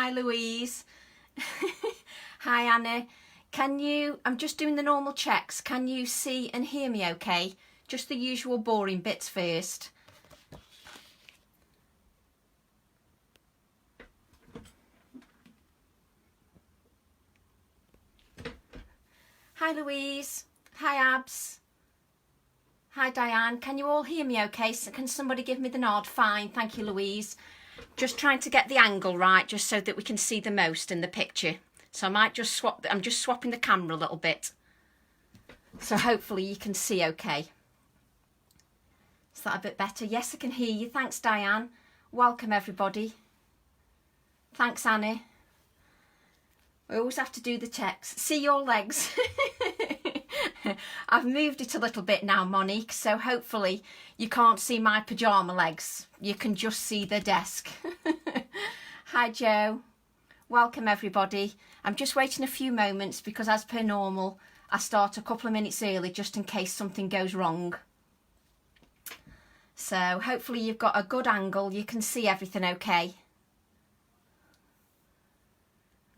Hi Louise. Hi Anna. I'm just doing the normal checks. Can you see and hear me okay? Just the usual boring bits first. Hi Louise. Hi Abs. Hi Diane. Can you all hear me okay? So can somebody give me the nod? Fine, thank you Louise. Just trying to get the angle right just so that we can see the most in the picture. So I might just I'm just swapping the camera a little bit. So hopefully you can see okay. Is that a bit better? Yes, I can hear you. Thanks Diane. Welcome everybody. Thanks Annie. I always have to do the checks. See your legs. I've moved it a little bit now, Monique, so hopefully you can't see my pyjama legs. You can just see the desk. Hi Joe. Welcome everybody. I'm just waiting a few moments because as per normal, I start a couple of minutes early just in case something goes wrong. So hopefully you've got a good angle. You can see everything okay.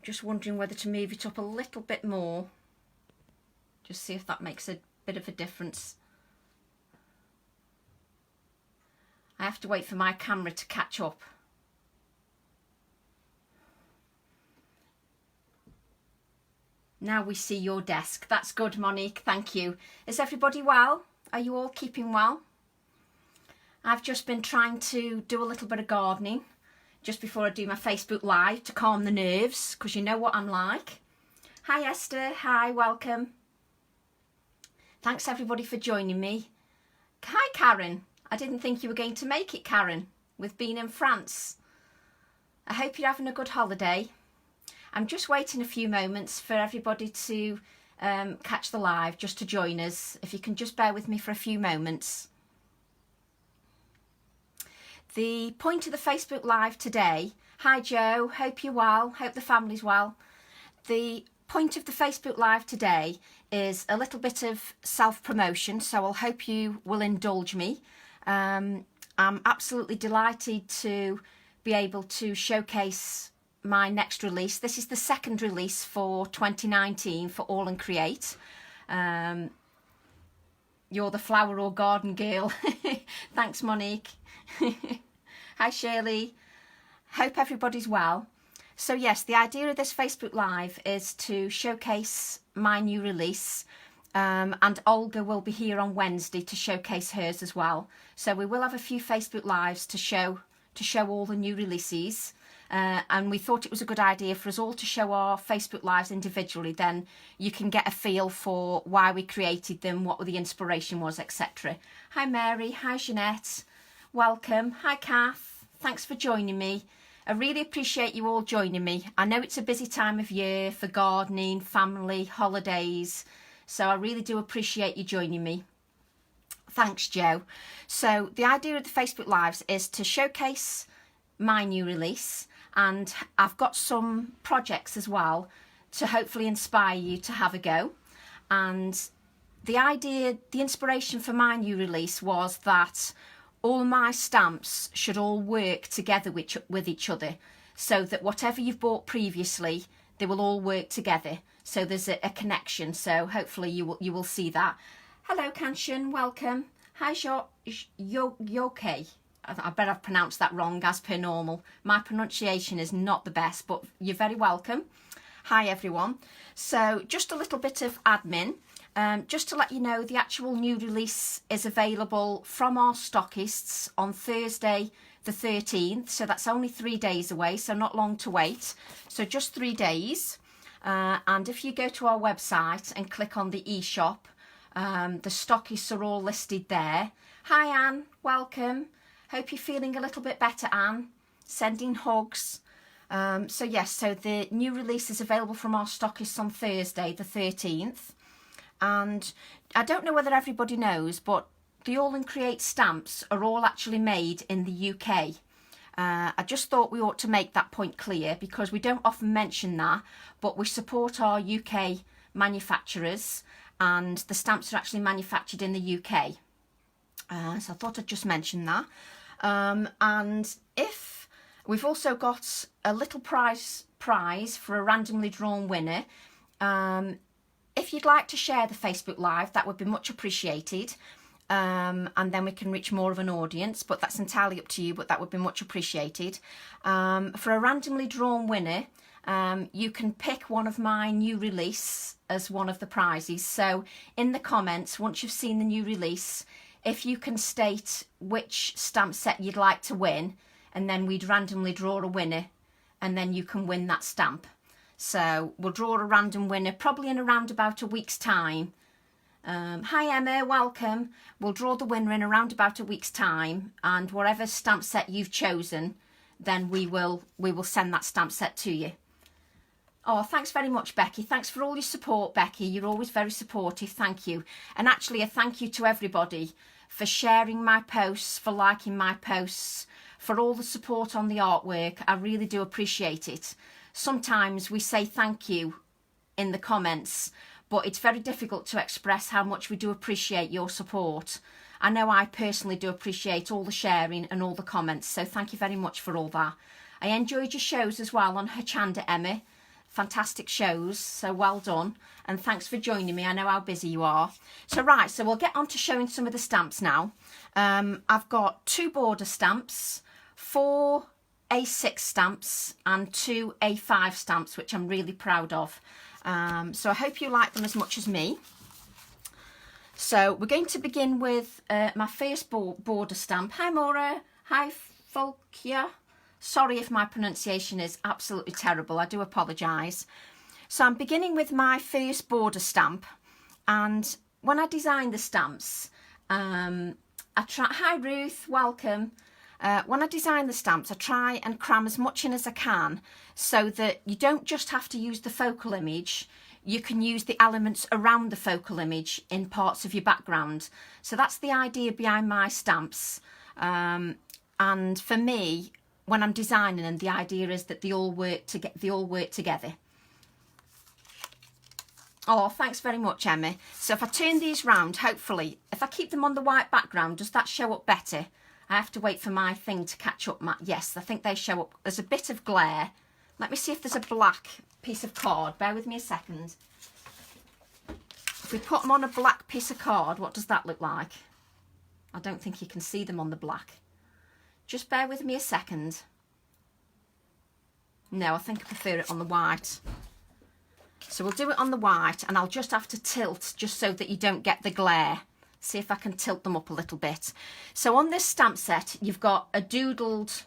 Just wondering whether to move it up a little bit more. Just see if that makes a bit of a difference. I have to wait for my camera to catch up. Now we see your desk. That's good, Monique. Thank you. Is everybody well? Are you all keeping well? I've just been trying to do a little bit of gardening just before I do my Facebook Live to calm the nerves, because you know what I'm like. Hi Esther. Hi, welcome. Thanks everybody for joining me. Hi Karen. I didn't think you were going to make it, Karen, with being in France. I hope you're having a good holiday. I'm just waiting a few moments for everybody to catch the live, just to join us. If you can just bear with me for a few moments. The point of the Facebook Live today, hi Joe, hope you're well, hope the family's well. The point of the Facebook Live today is a little bit of self-promotion, so I'll hope you will indulge me. I'm absolutely delighted to be able to showcase my next release. This is the second release for 2019 for AALL&Create. You're the flower or garden girl. Thanks, Monique. Hi, Shirley. Hope everybody's well. So yes, the idea of this Facebook Live is to showcase my new release, and Olga will be here on Wednesday to showcase hers as well. So we will have a few Facebook Lives to show all the new releases. And we thought it was a good idea for us all to show our Facebook Lives individually. Then you can get a feel for why we created them, what the inspiration was, etc. Hi Mary, hi Jeanette, welcome. Hi Kath, thanks for joining me. I really appreciate you all joining me. I know it's a busy time of year for gardening, family, holidays, so I really do appreciate you joining me. Thanks Joe. So the idea of the Facebook Lives is to showcase my new release, and I've got some projects as well to hopefully inspire you to have a go. And the inspiration for my new release was that all my stamps should all work together with each other, so that whatever you've bought previously, they will all work together, so there's a connection. So hopefully you will see that. Hello Kanchan, welcome. Hi Yoke. I bet I've pronounced that wrong as per normal. My pronunciation is not the best, but you're very welcome. Hi everyone. So just a little bit of admin. Just to let you know, the actual new release is available from our stockists on Thursday the 13th. So that's only 3 days away, so not long to wait. So just 3 days. And if you go to our website and click on the eShop, the stockists are all listed there. Hi Anne, welcome. Hope you're feeling a little bit better, Anne. Sending hugs. So yes, so the new release is available from our stockists on Thursday the 13th. And I don't know whether everybody knows, but the AALL&Create stamps are all actually made in the UK. I just thought we ought to make that point clear, because we don't often mention that, but we support our UK manufacturers, and the stamps are actually manufactured in the UK. So I thought I'd just mention that. And if We've also got a little prize for a randomly drawn winner. If you'd like to share the Facebook Live, that would be much appreciated. And then we can reach more of an audience, but that's entirely up to you, but that would be much appreciated. For a randomly drawn winner, you can pick one of my new release as one of the prizes. So in the comments, once you've seen the new release, if you can state which stamp set you'd like to win, and then we'd randomly draw a winner, and then you can win that stamp. So we'll draw a random winner probably in around about a week's time. Hi Emma, welcome. We'll draw the winner in around about a week's time, and whatever stamp set you've chosen, then we will send that stamp set to you. Oh, thanks very much, Becky. Thanks for all your support, Becky. You're always very supportive. Thank you. And actually, a thank you to everybody for sharing my posts, for liking my posts, for all the support on the artwork. I really do appreciate it. Sometimes we say thank you in the comments, but it's very difficult to express how much we do appreciate your support. I know I personally do appreciate all the sharing and all the comments, so thank you very much for all that. I enjoyed your shows as well on Hochanda, Emma. Fantastic shows, so well done, and thanks for joining me. I know how busy you are. So right, so we'll get on to showing some of the stamps now. I've got 2 border stamps, 4 A6 stamps and 2 A5 stamps, which I'm really proud of. So I hope you like them as much as me. So we're going to begin with my first border stamp. Hi Maura, hi Folkia. Sorry if my pronunciation is absolutely terrible, I do apologise. So I'm beginning with my first border stamp, and when I design the stamps, hi Ruth, welcome. When I design the stamps, I try and cram as much in as I can so that you don't just have to use the focal image, you can use the elements around the focal image in parts of your background. So that's the idea behind my stamps. And for me, when I'm designing them, the idea is that they all work together. Oh, thanks very much, Emma. So if I turn these round, hopefully, if I keep them on the white background, does that show up better? I have to wait for my thing to catch up. Yes, I think they show up. There's a bit of glare. Let me see if there's a black piece of card. Bear with me a second. If we put them on a black piece of card, what does that look like? I don't think you can see them on the black. Just bear with me a second. No, I think I prefer it on the white. So we'll do it on the white, and I'll just have to tilt just so that you don't get the glare. See if I can tilt them up a little bit. So on this stamp set, you've got a doodled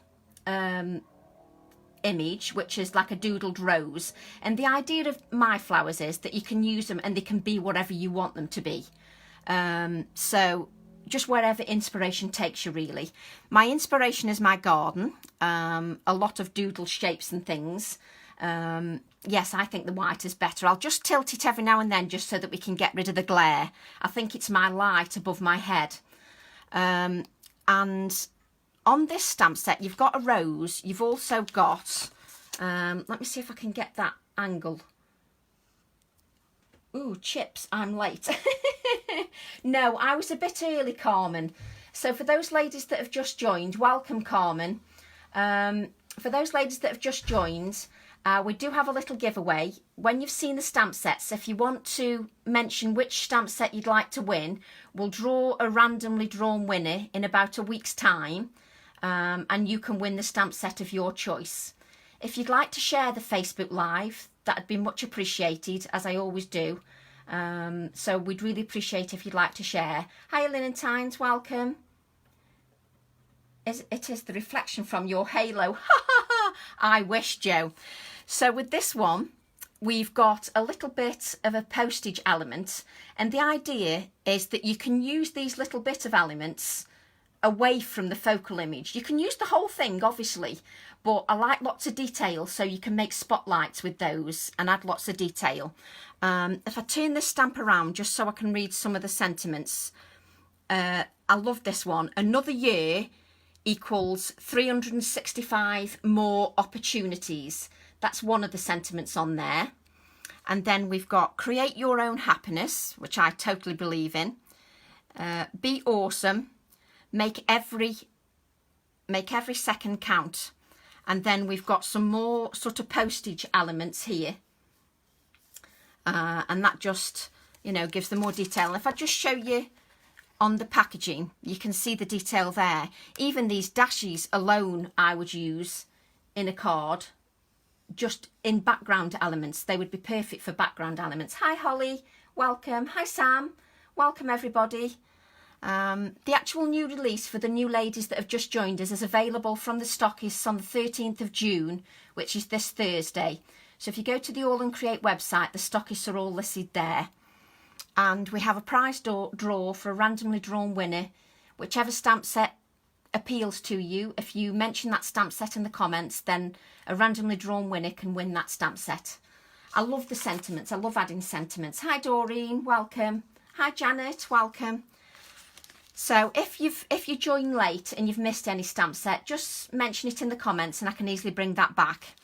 image, which is like a doodled rose. And the idea of my flowers is that you can use them and they can be whatever you want them to be. So just wherever inspiration takes you, really. My inspiration is my garden, a lot of doodle shapes and things. Yes, I think the white is better. I'll just tilt it every now and then just so that we can get rid of the glare. I think it's my light above my head. And on this stamp set, you've got a rose. You've also got, let me see if I can get that angle. Ooh, chips, I'm late. No, I was a bit early, Carmen. So for those ladies that have just joined, welcome, Carmen. For those ladies that have just joined, we do have a little giveaway. When you've seen the stamp sets, if you want to mention which stamp set you'd like to win, we'll draw a randomly drawn winner in about a week's time, and you can win the stamp set of your choice. If you'd like to share the Facebook Live, that'd be much appreciated, as I always do. So we'd really appreciate if you'd like to share. Hi, Linentines, welcome. It is the reflection from your halo. I wish, Joe. So with this one, we've got a little bit of a postage element, and the idea is that you can use these little bit of elements away from the focal image. You can use the whole thing, obviously, but I like lots of detail, so you can make spotlights with those and add lots of detail. If I turn this stamp around just so I can read some of the sentiments, I love this one. Another year equals 365 more opportunities. That's one of the sentiments on there. And then we've got create your own happiness, which I totally believe in. Be awesome. Make every second count. And then we've got some more sort of postage elements here. And that just, you know, gives them more detail. And if I just show you on the packaging, you can see the detail there. Even these dashes alone I would use in a card, just in background elements. They would be perfect for background elements. Hi Holly, welcome. Hi Sam, welcome everybody. The actual new release for the new ladies that have just joined us is available from the stockists on the 13th of June, which is this Thursday. So if you go to the AALL&Create website, the stockists are all listed there. And we have a prize draw for a randomly drawn winner, whichever stamp set appeals to you. If you mention that stamp set in the comments, then a randomly drawn winner can win that stamp set. I love the sentiments. I love adding sentiments. Hi Doreen, welcome. Hi Janet, welcome. So if you join late and you've missed any stamp set, just mention it in the comments and I can easily bring that back.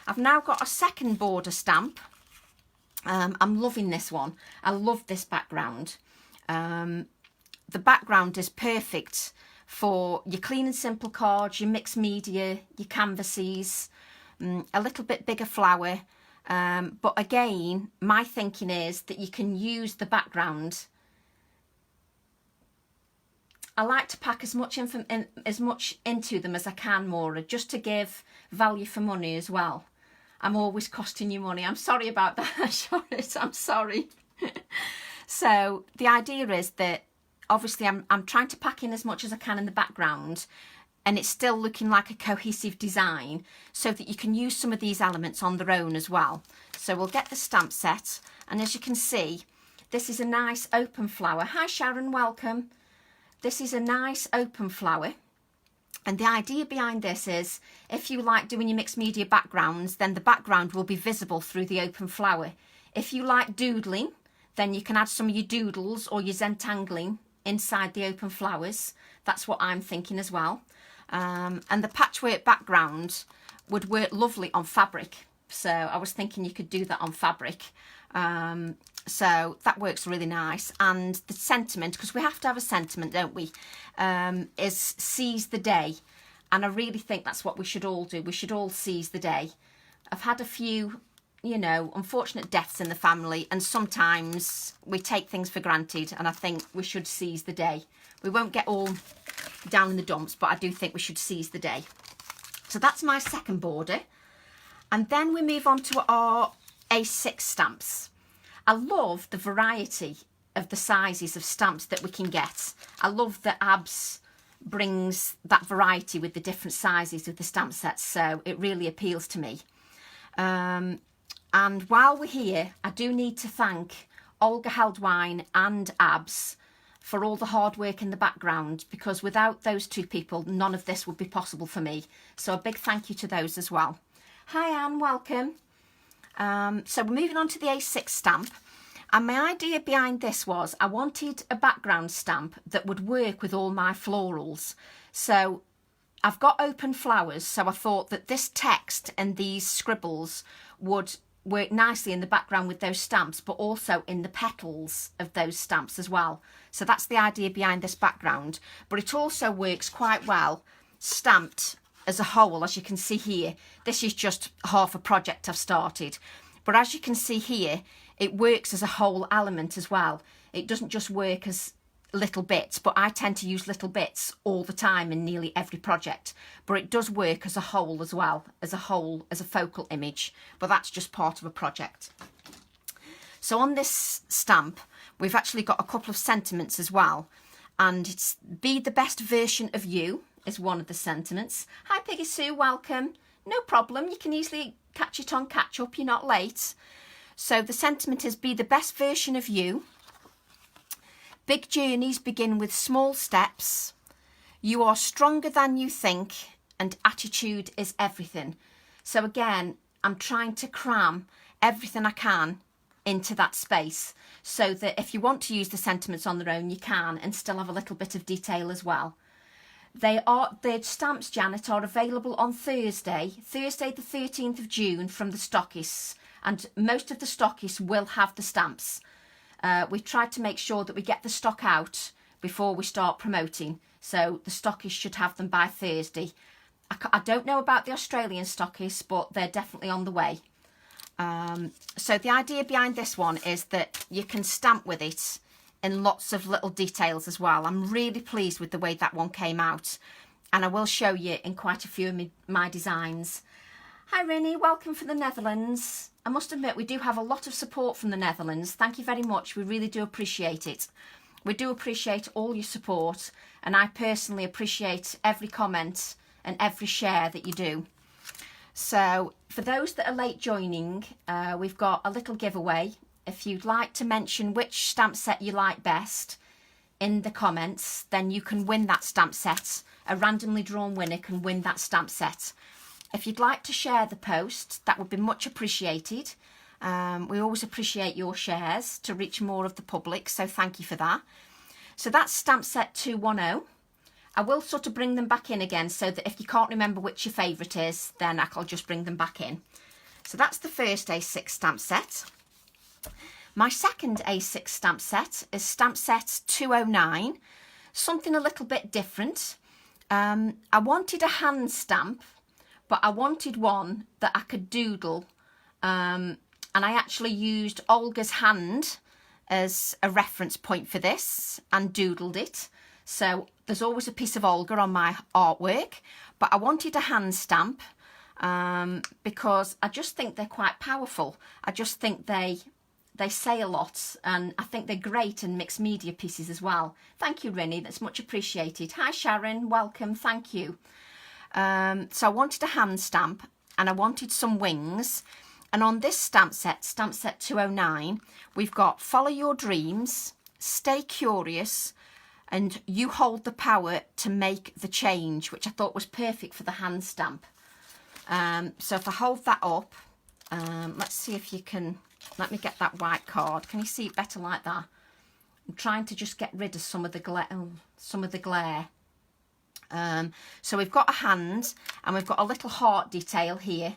I've now got a second border stamp. I'm loving this one. I love this background. The background is perfect for your clean and simple cards, your mixed media, your canvases, a little bit bigger flower. But again, my thinking is that you can use the background. I like to pack as much into them as I can, Maura, just to give value for money as well. I'm always costing you money. I'm sorry about that, Charlotte. I'm sorry. So the idea is that obviously I'm trying to pack in as much as I can in the background, and it's still looking like a cohesive design so that you can use some of these elements on their own as well. So we'll get the stamp set, and as you can see, this is a nice open flower. Hi Sharon, welcome. This is a nice open flower, and the idea behind this is if you like doing your mixed media backgrounds, then the background will be visible through the open flower. If you like doodling, then you can add some of your doodles or your Zentangling inside the open flowers. That's what I'm thinking as well. And the patchwork background would work lovely on fabric. So I was thinking you could do that on fabric. So that works really nice. And the sentiment, because we have to have a sentiment, don't we, is seize the day. And I really think that's what we should all do. We should all seize the day. I've had a few, you know, unfortunate deaths in the family, and sometimes we take things for granted, and I think we should seize the day. We won't get all down in the dumps, but I do think we should seize the day. So that's my second border. And then we move on to our A6 stamps. I love the variety of the sizes of stamps that we can get. I love that ABS brings that variety with the different sizes of the stamp sets, so it really appeals to me. And while we're here, I do need to thank Olga Heldwine and ABS for all the hard work in the background, because without those two people, none of this would be possible for me. So a big thank you to those as well. Hi Anne, welcome. So we're moving on to the A6 stamp, and my idea behind this was I wanted a background stamp that would work with all my florals. So I've got open flowers, so I thought that this text and these scribbles would work nicely in the background with those stamps, but also in the petals of those stamps as well. So that's the idea behind this background, but it also works quite well stamped as a whole. As you can see here, this is just half a project I've started, but as you can see here, it works as a whole element as well. It doesn't just work as little bits, but I tend to use little bits all the time in nearly every project, but it does work as a whole as well, as a focal image, but that's just part of a project. So on this stamp, we've actually got a couple of sentiments as well, and it's be the best version of you is one of the sentiments. Hi Piggy Sue, welcome. No problem, you can easily catch it on catch up, you're not late. So the sentiment is be the best version of you. Big journeys begin with small steps. You are stronger than you think, and attitude is everything. So again, I'm trying to cram everything I can into that space, so that if you want to use the sentiments on their own, you can, and still have a little bit of detail as well. The stamps, Janet, are available on Thursday the 13th of June from the stockists, and most of the stockists will have the stamps. We've tried to make sure that we get the stock out before we start promoting, so the stockists should have them by Thursday. I don't know about the Australian stockists, but they're definitely on the way. So the idea behind this one is that you can stamp with it in lots of little details as well. I'm really pleased with the way that one came out, and I will show you in quite a few of my designs. Hi Rinny, welcome from the Netherlands. I must admit we do have a lot of support from the Netherlands. Thank you very much, we really do appreciate it. We do appreciate all your support, and I personally appreciate every comment and every share that you do. So for those that are late joining, we've got a little giveaway. If you'd like to mention which stamp set you like best in the comments, then you can win that stamp set. A randomly drawn winner can win that stamp set. If you'd like to share the post, that would be much appreciated. We always appreciate your shares to reach more of the public, so thank you for that. So that's stamp set 210. I will sort of bring them back in again so that if you can't remember which your favourite is, then I'll just bring them back in. So that's the first A6 stamp set. My second A6 stamp set is stamp set 209, something a little bit different. I wanted a hand stamp, but I wanted one that I could doodle, and I actually used Olga's hand as a reference point for this and doodled it. So there's always a piece of Olga on my artwork, but I wanted a hand stamp because I just think they're quite powerful. I just think they say a lot, and I think they're great in mixed media pieces as well. Thank you, Rinny, that's much appreciated. Hi Sharon, welcome, thank you. So I wanted a hand stamp and I wanted some wings. And on this stamp set 209, we've got Follow Your Dreams, Stay Curious, and You Hold the Power to Make the Change, which I thought was perfect for the hand stamp. So if I hold that up, let's see if you can, let me get that white card. Can you see it better like that? I'm trying to just get rid of some of the glare. So we've got a hand, and we've got a little heart detail here,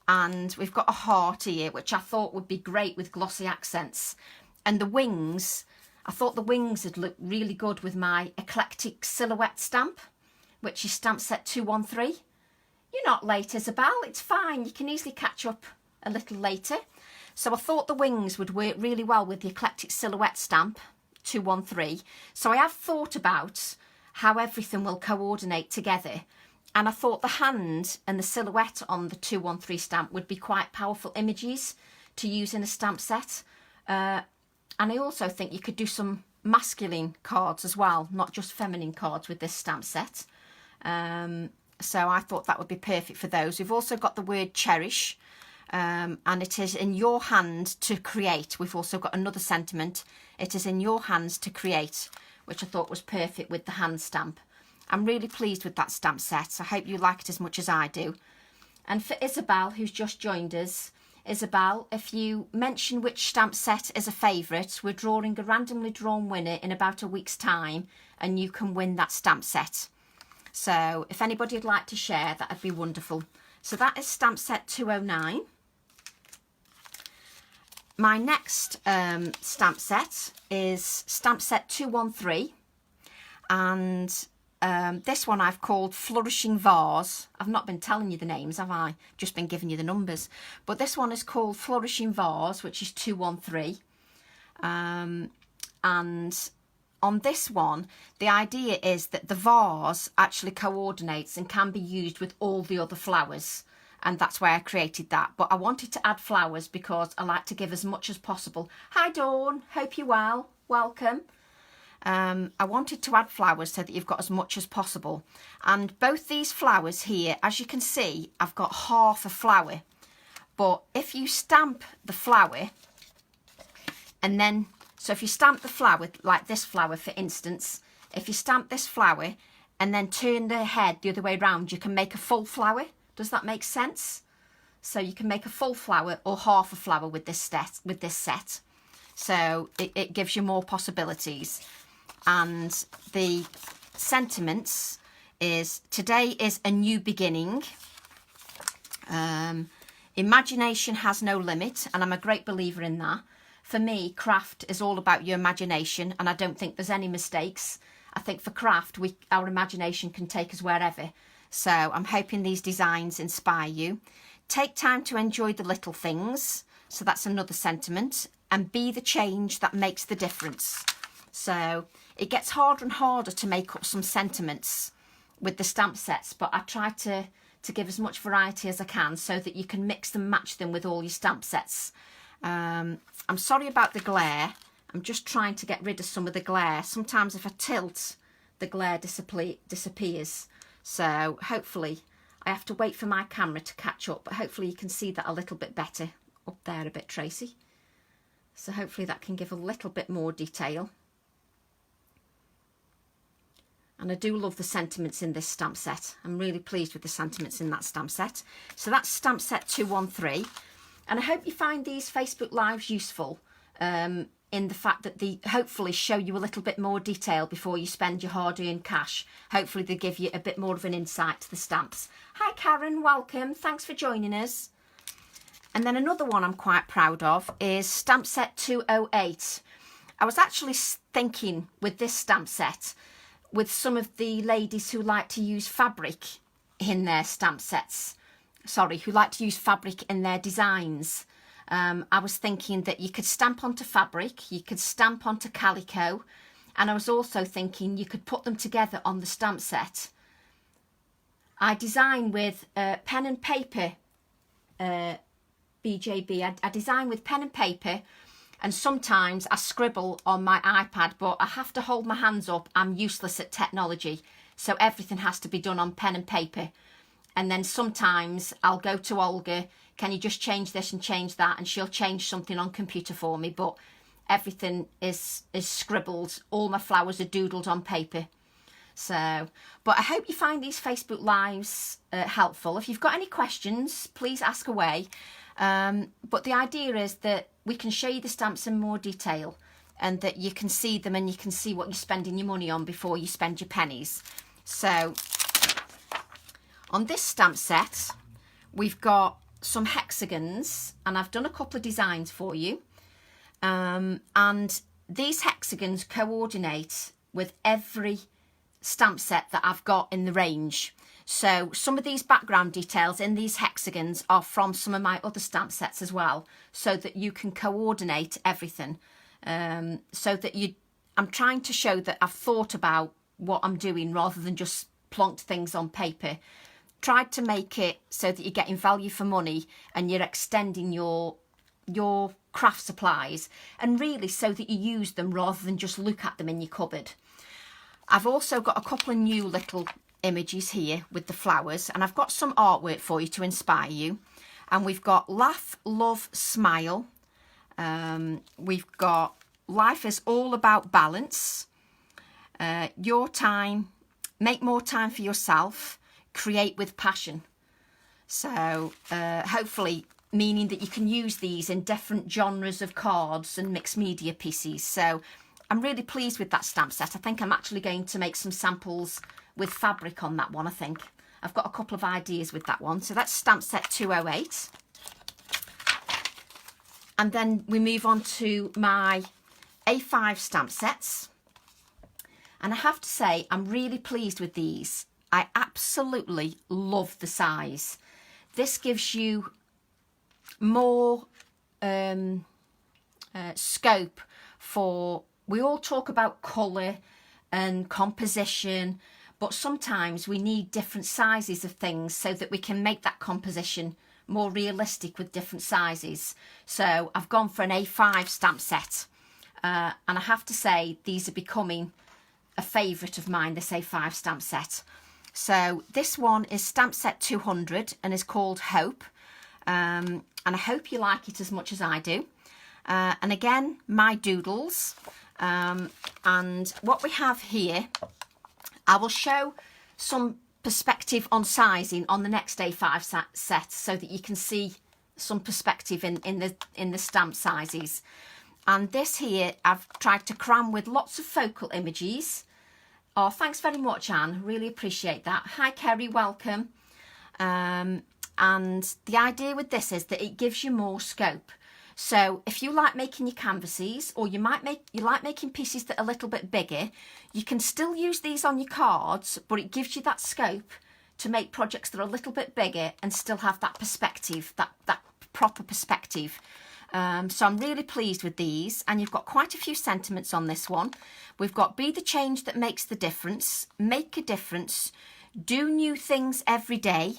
and we've got a heart here, which I thought would be great with glossy accents. And the wings, I thought the wings would look really good with my eclectic silhouette stamp, which is stamp set 213. You're not late, Isabel, it's fine, you can easily catch up a little later. So I thought the wings would work really well with the eclectic silhouette stamp 213. So I have thought about how everything will coordinate together, and I thought the hand and the silhouette on the 213 stamp would be quite powerful images to use in a stamp set. And I also think you could do some masculine cards as well, not just feminine cards with this stamp set. So I thought that would be perfect for those. We've also got the word cherish, and it is in your hand to create. We've also got another sentiment. It is in your hands to create, which I thought was perfect with the hand stamp. I'm really pleased with that stamp set. I hope you like it as much as I do. And for Isabel, who's just joined us, Isabel, if you mention which stamp set is a favourite, we're drawing a randomly drawn winner in about a week's time, and you can win that stamp set. So if anybody would like to share, that would be wonderful. So that is stamp set 209. My next stamp set is stamp set 213, and this one I've called Flourishing Vase. I've not been telling you the names, have I? Just been giving you the numbers. But this one is called Flourishing Vase, which is 213. And on this one, the idea is that the vase actually coordinates and can be used with all the other flowers. And that's why I created that. But I wanted to add flowers because I like to give as much as possible. Hi Dawn, hope you're well. Welcome. I wanted to add flowers so that you've got as much as possible. And both these flowers here, as you can see, I've got half a flower. But if you stamp the flower, and then, so if you stamp the flower, like this flower for instance, if you stamp this flower and then turn the head the other way around, you can make a full flower. Does that make sense? So you can make a full flower or half a flower with this set. So it gives you more possibilities. And the sentiments is, today is a new beginning. Imagination has no limit, and I'm a great believer in that. For me, craft is all about your imagination, and I don't think there's any mistakes. I think for craft, our imagination can take us wherever. So I'm hoping these designs inspire you. Take time to enjoy the little things. So that's another sentiment. And be the change that makes the difference. So it gets harder and harder to make up some sentiments with the stamp sets, but I try to give as much variety as I can so that you can mix and match them with all your stamp sets. I'm sorry about the glare. I'm just trying to get rid of some of the glare. Sometimes if I tilt, the glare disappears. So hopefully, I have to wait for my camera to catch up, but hopefully you can see that a little bit better. Up there a bit, Tracy. So hopefully that can give a little bit more detail. And I do love the sentiments in this stamp set. I'm really pleased with the sentiments in that stamp set. So that's stamp set 213. And I hope you find these Facebook Lives useful in the fact that they hopefully show you a little bit more detail before you spend your hard-earned cash. Hopefully they give you a bit more of an insight to the stamps. Hi Karen, welcome. Thanks for joining us. And then another one I'm quite proud of is stamp set 208. I was actually thinking with this stamp set, with some of the ladies who like to use fabric in their stamp sets, who like to use fabric in their designs. I was thinking that you could stamp onto fabric, you could stamp onto calico, and I was also thinking you could put them together on the stamp set. I design with pen and paper, BJB. I design with pen and paper, and sometimes I scribble on my iPad, but I have to hold my hands up. I'm useless at technology, so everything has to be done on pen and paper. And then sometimes I'll go to Olga, can you just change this and change that? And she'll change something on computer for me, but everything is scribbled. All my flowers are doodled on paper. So, but I hope you find these Facebook Lives helpful. If you've got any questions, please ask away. But the idea is that we can show you the stamps in more detail and that you can see them and you can see what you're spending your money on before you spend your pennies. So on this stamp set, we've got some hexagons and I've done a couple of designs for you. And these hexagons coordinate with every stamp set that I've got in the range. So some of these background details in these hexagons are from some of my other stamp sets as well, so that you can coordinate everything. So that I'm trying to show that I've thought about what I'm doing rather than just plonked things on paper. Tried to make it so that you're getting value for money and you're extending your craft supplies, and really so that you use them rather than just look at them in your cupboard. I've also got a couple of new little images here with the flowers, and I've got some artwork for you to inspire you. And we've got Laugh, Love, Smile. We've got Life is All About Balance. Your Time, Make More Time for Yourself. Create with Passion. So hopefully meaning that you can use these in different genres of cards and mixed media pieces. So I'm really pleased with that stamp set. I think I'm actually going to make some samples with fabric on that one, I think. I've got a couple of ideas with that one. So that's stamp set 208. And then we move on to my A5 stamp sets. And I have to say, I'm really pleased with these. I absolutely love the size. This gives you more scope for, we all talk about colour and composition, but sometimes we need different sizes of things so that we can make that composition more realistic with different sizes. So I've gone for an A5 stamp set, and I have to say these are becoming a favourite of mine, this A5 stamp set. So this one is stamp set 200 and is called Hope, and I hope you like it as much as I do. And again, my doodles, and what we have here, I will show some perspective on sizing on the next A5 set so that you can see some perspective in the stamp sizes. And this here I've tried to cram with lots of focal images. Oh, thanks very much, Anne. Really appreciate that. Hi, Kerry. Welcome. And the idea with this is that it gives you more scope. So if you like making your canvases, or you like making pieces that are a little bit bigger, you can still use these on your cards, but it gives you that scope to make projects that are a little bit bigger and still have that perspective, that proper perspective. So I'm really pleased with these, and you've got quite a few sentiments on this one. We've got be the change that makes the difference, make a difference, do new things every day,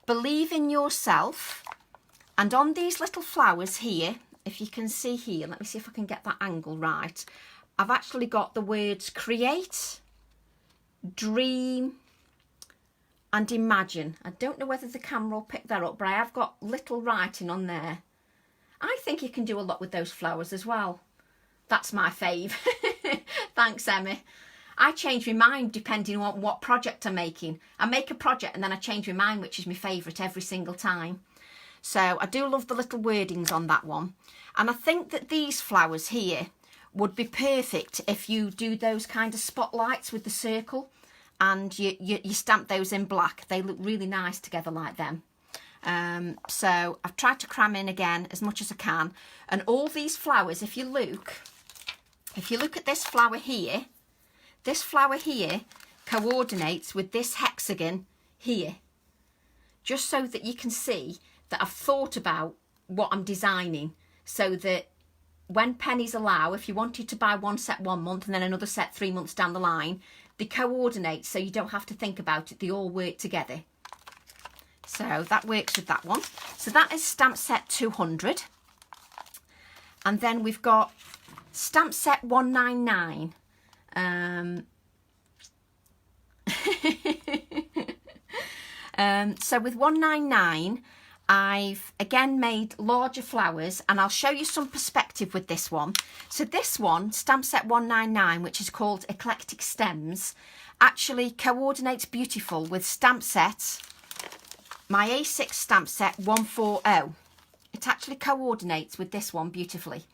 believe in yourself. And on these little flowers here, if you can see here, let me see if I can get that angle right. I've actually got the words create, dream and imagine. I don't know whether the camera will pick that up, but I have got little writing on there. I think you can do a lot with those flowers as well. That's my fave. Thanks, Emmy. I change my mind depending on what project I'm making. I make a project and then I change my mind, which is my favourite every single time. So I do love the little wordings on that one. And I think that these flowers here would be perfect if you do those kind of spotlights with the circle and you stamp those in black. They look really nice together like them. So I've tried to cram in again as much as I can. And all these flowers, if you look at this flower here coordinates with this hexagon here. Just so that you can see that I've thought about what I'm designing, so that when pennies allow, if you wanted to buy one set 1 month and then another set 3 months down the line, they coordinate so you don't have to think about it. They all work together. So that works with that one. So that is stamp set 200. And then we've got stamp set 199. So with 199, I've again made larger flowers, and I'll show you some perspective with this one. So this one, stamp set 199, which is called Eclectic Stems, actually coordinates beautiful with stamp set, my A6 stamp set 140. It actually coordinates with this one beautifully.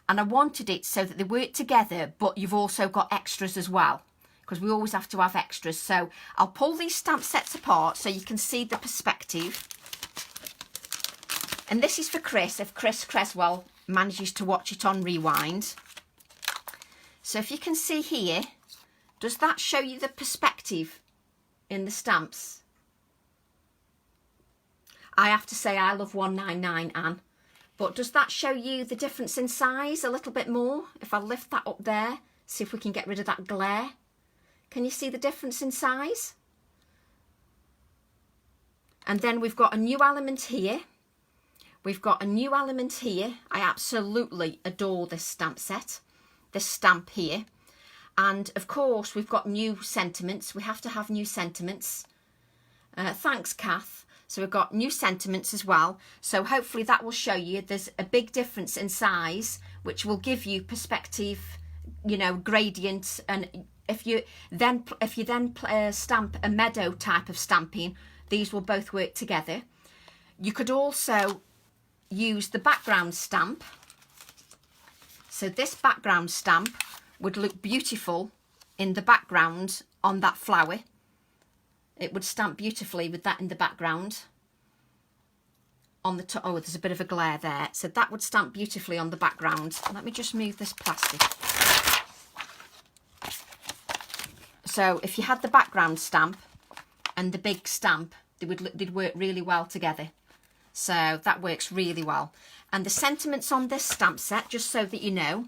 And I wanted it so that they work together, but you've also got extras as well, because we always have to have extras. So I'll pull these stamp sets apart so you can see the perspective. And this is for Chris, if Chris Creswell manages to watch it on rewind. So if you can see here, does that show you the perspective in the stamps? I have to say I love 199, Anne. But does that show you the difference in size a little bit more? If I lift that up there, see if we can get rid of that glare. Can you see the difference in size? And then we've got a new element here. We've got a new element here. I absolutely adore this stamp set, this stamp here. And of course, we've got new sentiments. We have to have new sentiments. Thanks, Kath. So we've got new sentiments as well. So hopefully that will show you there's a big difference in size, which will give you perspective, you know, gradient. And if you then stamp a meadow type of stamping, these will both work together. You could also use the background stamp. So this background stamp would look beautiful in the background on that flower. It would stamp beautifully with that in the background. On the top, oh, there's a bit of a glare there. So that would stamp beautifully on the background. Let me just move this plastic. So if you had the background stamp and the big stamp, they'd work really well together. So that works really well. And the sentiments on this stamp set, just so that you know,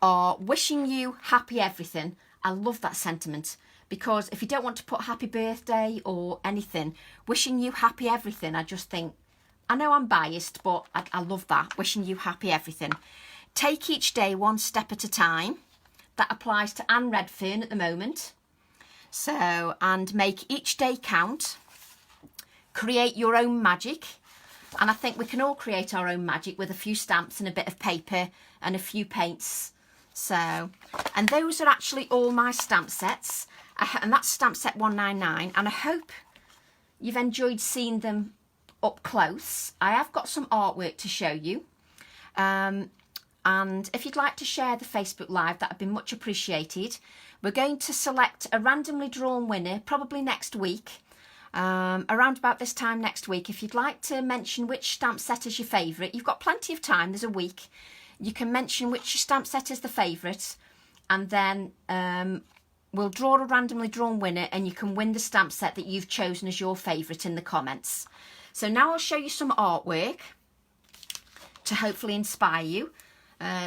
are wishing you happy everything. I love that sentiment, because if you don't want to put happy birthday or anything, wishing you happy everything, I just think, I know I'm biased, but I love that, wishing you happy everything. Take each day one step at a time. That applies to Anne Redfern at the moment. So, and make each day count. Create your own magic. And I think we can all create our own magic with a few stamps and a bit of paper and a few paints. So, and those are actually all my stamp sets. And that's stamp set 199. And I hope you've enjoyed seeing them up close. I have got some artwork to show you. And if you'd like to share the Facebook Live, that would be much appreciated. We're going to select a randomly drawn winner, probably next week. Around about this time next week. If you'd like to mention which stamp set is your favourite, you've got plenty of time, there's a week. You can mention which stamp set is the favourite, and then we'll draw a randomly drawn winner and you can win the stamp set that you've chosen as your favourite in the comments. So now I'll show you some artwork to hopefully inspire you.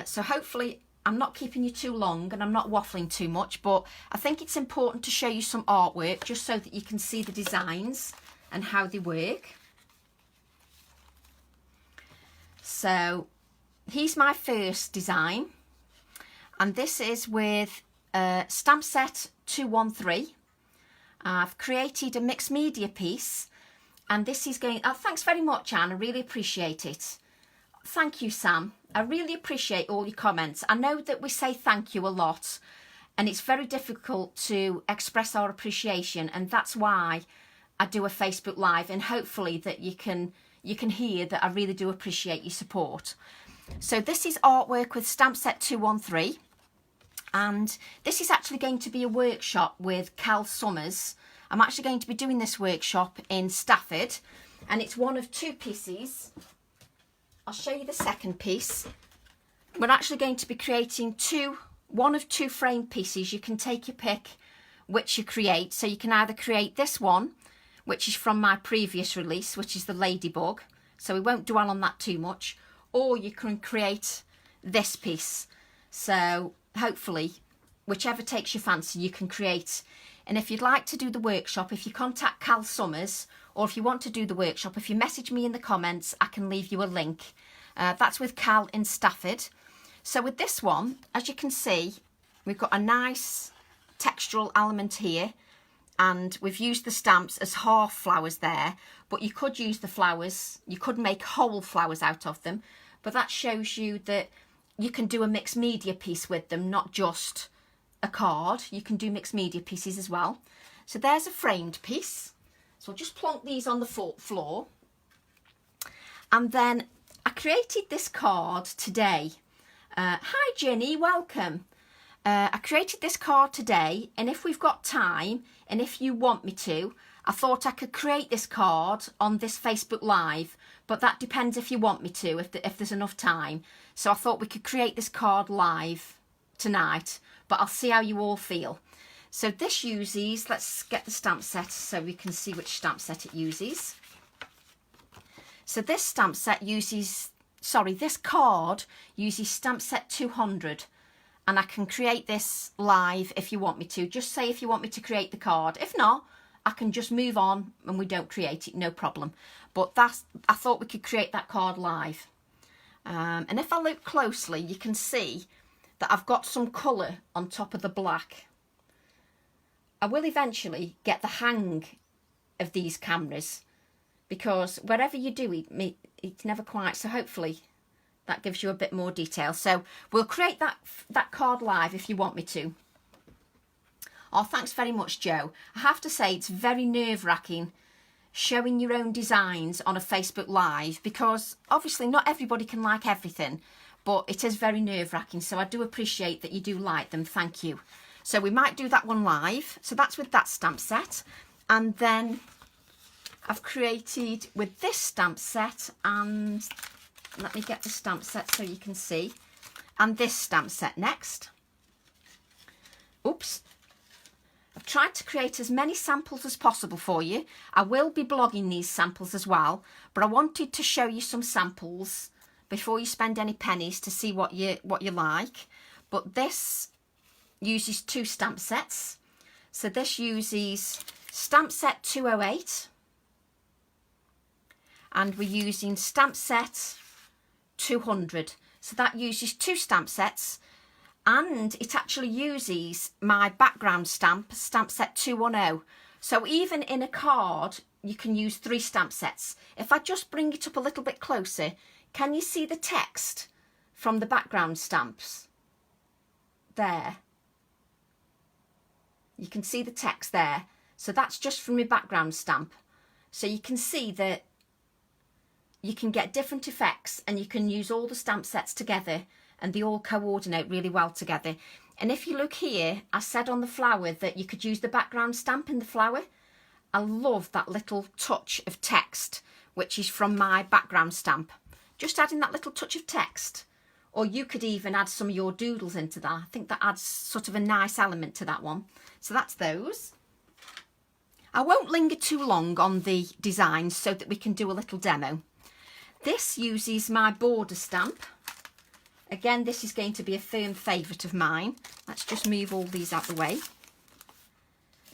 So hopefully I'm not keeping you too long and I'm not waffling too much, but I think it's important to show you some artwork just so that you can see the designs and how they work. So here's my first design, and this is with stamp set 213. I've created a mixed media piece, and this is going, oh, thanks very much, Anne, I really appreciate it. Thank you, Sam. I really appreciate all your comments. I know that we say thank you a lot, and it's very difficult to express our appreciation, and that's why I do a Facebook Live, and hopefully that you can hear that I really do appreciate your support. So this is artwork with stamp set 213, and this is actually going to be a workshop with Cal Summers. I'm actually going to be doing this workshop in Stafford, and it's one of two pieces. I'll show you the second piece. We're actually going to be creating one of two frame pieces. You can take your pick which you create. So you can either create this one, which is from my previous release, which is the ladybug. So we won't dwell on that too much. Or you can create this piece. So hopefully, whichever takes your fancy, you can create. And if you'd like to do the workshop, if you contact Cal Summers, or if you want to do the workshop, if you message me in the comments, I can leave you a link. That's with Cal in Stafford. So with this one, as you can see, we've got a nice textural element here, and we've used the stamps as half flowers there, but you could use the flowers, you could make whole flowers out of them, but that shows you that you can do a mixed media piece with them, not just a card. You can do mixed media pieces as well. So there's a framed piece. So I'll just plonk these on the floor. And then I created this card today. Hi Jenny, welcome. I created this card today, and if we've got time, and if you want me to, I thought I could create this card on this Facebook Live, but that depends if you want me to, if there's enough time. So I thought we could create this card live tonight, but I'll see how you all feel. So this uses, let's get the stamp set so we can see which stamp set it uses. So this stamp set uses, this card uses stamp set 200. And I can create this live if you want me to. Just say if you want me to create the card. If not, I can just move on and we don't create it, no problem. But I thought we could create that card live. And if I look closely, you can see that I've got some colour on top of the black. I will eventually get the hang of these cameras, because wherever you do it, it's never quite, so hopefully that gives you a bit more detail. So we'll create that card live if you want me to. Oh, thanks very much, Joe. I have to say it's very nerve-wracking showing your own designs on a Facebook Live, because obviously not everybody can like everything, but it is very nerve-wracking. So I do appreciate that you do like them. Thank you. So we might do that one live. So that's with that stamp set. And then I've created with this stamp set, and let me get the stamp set so you can see, and this stamp set next. Oops. I've tried to create as many samples as possible for you. I will be blogging these samples as well, but I wanted to show you some samples before you spend any pennies to see what you like. But this uses two stamp sets. So this uses stamp set 208, and we're using stamp set 200. So that uses two stamp sets, and it actually uses my background stamp set 210. So even in a card, you can use three stamp sets. If I just bring it up a little bit closer, can you see the text from the background stamps? There. You can see the text there. So that's just from my background stamp. So you can see that you can get different effects, and you can use all the stamp sets together, and they all coordinate really well together. And if you look here, I said on the flower that you could use the background stamp in the flower. I love that little touch of text, which is from my background stamp. Just adding that little touch of text or you could even add some of your doodles into that. I think that adds sort of a nice element to that one. So that's those. I won't linger too long on the designs so that we can do a little demo. This uses my border stamp. Again, this is going to be a firm favourite of mine. Let's just move all these out the way.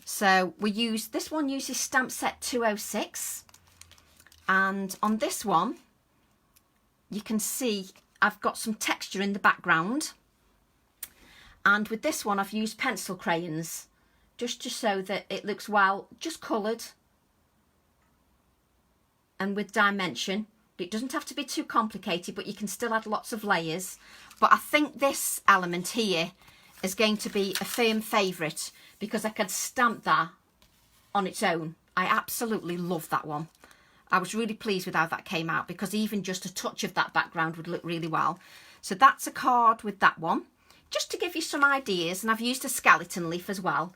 So this one uses stamp set 206. And on this one, you can see I've got some texture in the background. And with this one, I've used pencil crayons, just to show that it looks well, just coloured and with dimension. It doesn't have to be too complicated, but you can still add lots of layers. But I think this element here is going to be a firm favourite because I could stamp that on its own. I absolutely love that one. I was really pleased with how that came out because even just a touch of that background would look really well. So that's a card with that one. Just to give you some ideas, and I've used a skeleton leaf as well.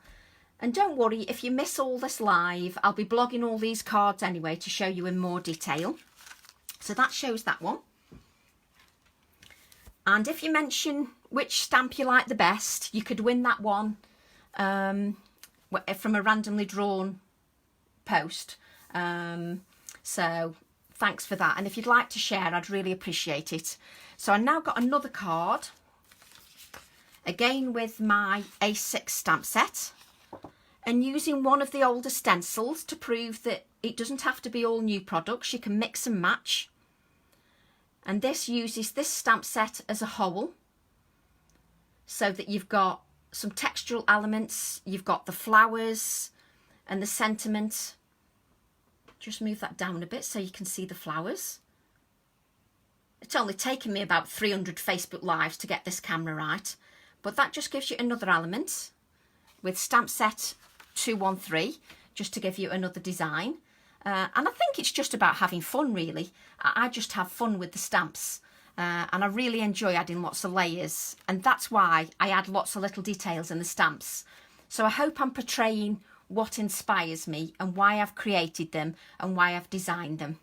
And don't worry, if you miss all this live, I'll be blogging all these cards anyway to show you in more detail. So that shows that one. And if you mention which stamp you like the best, you could win that one from a randomly drawn post. So thanks for that. And if you'd like to share, I'd really appreciate it. So I now got another card, again with my A6 stamp set, and using one of the older stencils to prove that it doesn't have to be all new products. You can mix and match. And this uses this stamp set as a whole, so that you've got some textural elements, you've got the flowers and the sentiment. Just move that down a bit so you can see the flowers. It's only taken me about 300 Facebook Lives to get this camera right, but that just gives you another element with stamp set 213, just to give you another design. And I think it's just about having fun, really. I just have fun with the stamps, and I really enjoy adding lots of layers, and that's why I add lots of little details in the stamps. So I hope I'm portraying what inspires me and why I've created them and why I've designed them.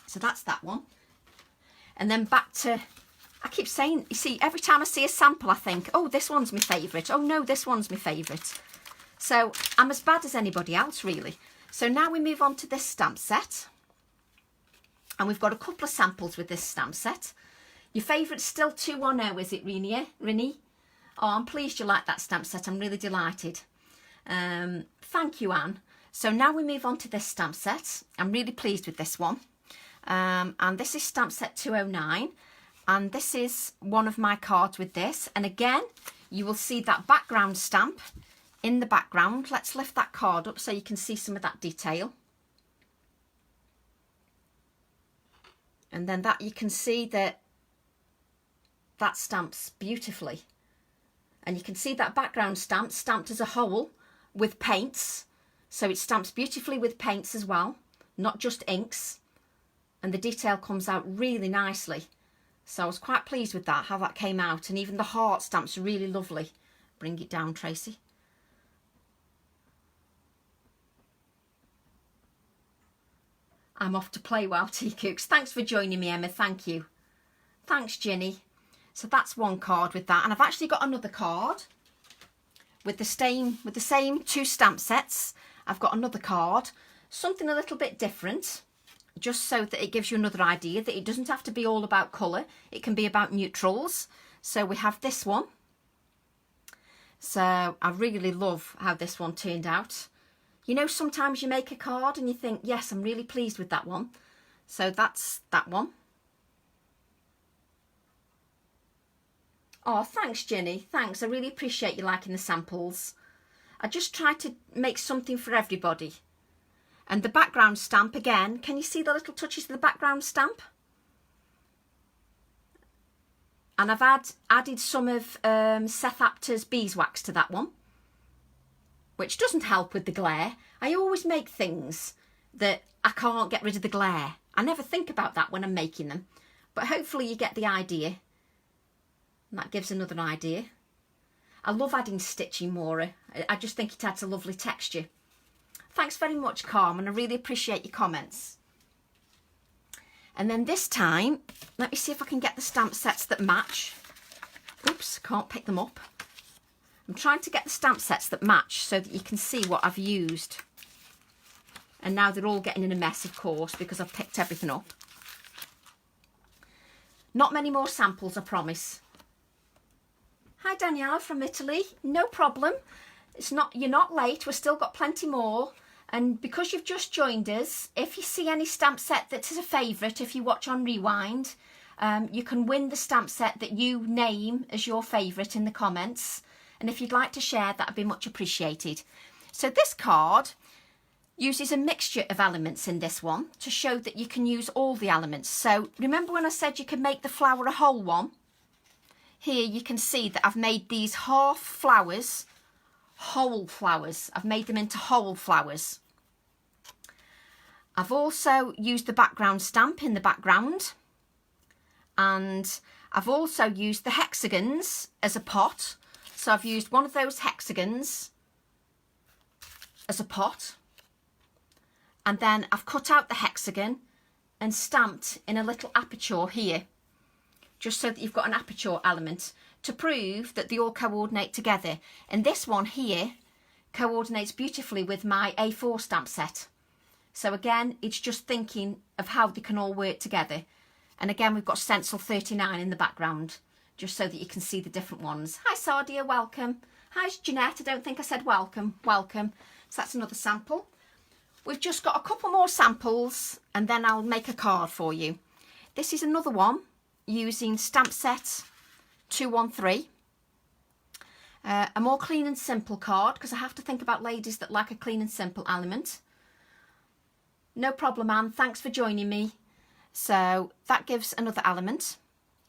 So that's that one. And then back to, I keep saying, you see, every time I see a sample, I think, oh, this one's my favourite. Oh no, this one's my favourite. So I'm as bad as anybody else, really. So now we move on to this stamp set. And we've got a couple of samples with this stamp set. Your favourite's still 210, is it, Rini? Oh, I'm pleased you like that stamp set. I'm really delighted. Thank you, Anne. So now we move on to this stamp set. I'm really pleased with this one. And this is stamp set 209. And this is one of my cards with this. And again, you will see that background stamp in the background. Let's lift that card up so you can see some of that detail. And then that you can see that stamps beautifully. And you can see that background stamp stamped as a whole with paints. So it stamps beautifully with paints as well, not just inks. And the detail comes out really nicely. So I was quite pleased with that, how that came out. And even the heart stamps are really lovely. Bring it down, Tracy. I'm off to play wow, Tea Cooks. Thanks for joining me, Emma. Thank you. Thanks, Ginny. So that's one card with that. And I've actually got another card with the same two stamp sets. I've got another card, something a little bit different, just so that it gives you another idea that it doesn't have to be all about colour. It can be about neutrals. So we have this one. So I really love how this one turned out. You know, sometimes you make a card and you think, yes, I'm really pleased with that one. So that's that one. Oh, thanks, Jenny. Thanks. I really appreciate you liking the samples. I just try to make something for everybody. And the background stamp, again, can you see the little touches of the background stamp? And I've added some of Seth Apter's beeswax to that one, which doesn't help with the glare. I always make things that I can't get rid of the glare. I never think about that when I'm making them. But hopefully you get the idea. And that gives another idea. I love adding stitching, Maura. I just think it adds a lovely texture. Thanks very much, Carmen. I really appreciate your comments. And then this time, let me see if I can get the stamp sets that match. Oops, can't pick them up. I'm trying to get the stamp sets that match so that you can see what I've used. And now they're all getting in a mess, of course, because I've picked everything up. Not many more samples, I promise. Hi, Daniela from Italy. No problem. You're not late. We've still got plenty more. And because you've just joined us, if you see any stamp set that is a favourite, if you watch on Rewind, you can win the stamp set that you name as your favourite in the comments. And if you'd like to share, that would be much appreciated. So this card uses a mixture of elements in this one to show that you can use all the elements. So remember when I said you can make the flower a whole one? Here you can see that I've made these half flowers, whole flowers. I've made them into whole flowers. I've also used the background stamp in the background, and I've also used the hexagons as a pot. So I've used one of those hexagons as a pot, and then I've cut out the hexagon and stamped in a little aperture here, just so that you've got an aperture element to prove that they all coordinate together. And this one here coordinates beautifully with my A4 stamp set. So again, it's just thinking of how they can all work together. And again, we've got stencil 39 in the background, just so that you can see the different ones. Hi Sardia, welcome. Hi Jeanette, I don't think I said welcome. Welcome. So that's another sample. We've just got a couple more samples and then I'll make a card for you. This is another one using stamp set 213. A more clean and simple card, because I have to think about ladies that like a clean and simple element. No problem, Anne, thanks for joining me. So that gives another element,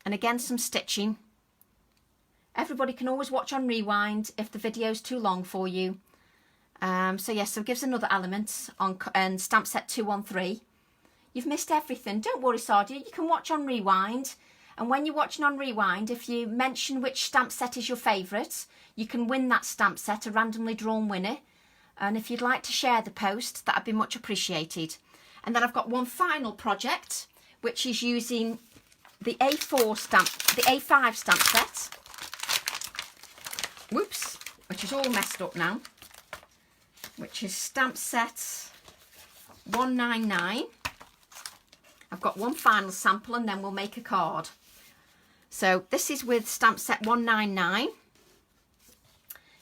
and again some stitching. Everybody can always watch on Rewind if the video's too long for you. So yes, so it gives another element on stamp set 213. You've missed everything. Don't worry, Sardia, you can watch on Rewind. And when you're watching on Rewind, if you mention which stamp set is your favourite, you can win that stamp set, a randomly drawn winner. And if you'd like to share the post, that'd be much appreciated. And then I've got one final project, which is using the A5 stamp set. Whoops, which is all messed up now. Which is stamp set 199. I've got one final sample and then we'll make a card. So this is with stamp set 199.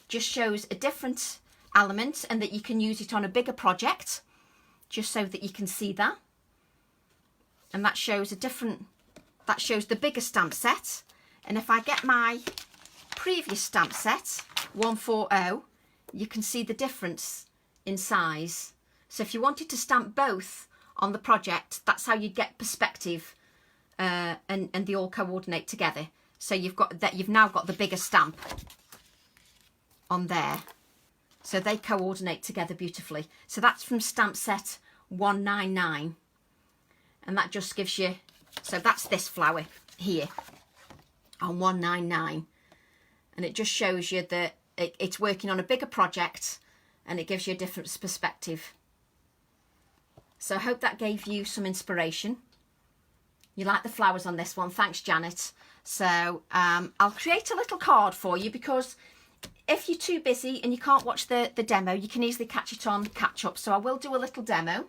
Just shows a different element and that you can use it on a bigger project, just so that you can see that. And that shows the bigger stamp set. And if I get my previous stamp set 140, you can see the difference in size. So if you wanted to stamp both on the project, that's how you'd get perspective, and they all coordinate together. So you've now got the bigger stamp on there, so they coordinate together beautifully. So that's from stamp set 199, and that just gives you, so that's this flower here on 199, and it just shows you that it's working on a bigger project, and it gives you a different perspective. So I hope that gave you some inspiration. You like the flowers on this one. Thanks, Janet. So I'll create a little card for you, because if you're too busy and you can't watch the demo, you can easily catch it on catch up. So I will do a little demo.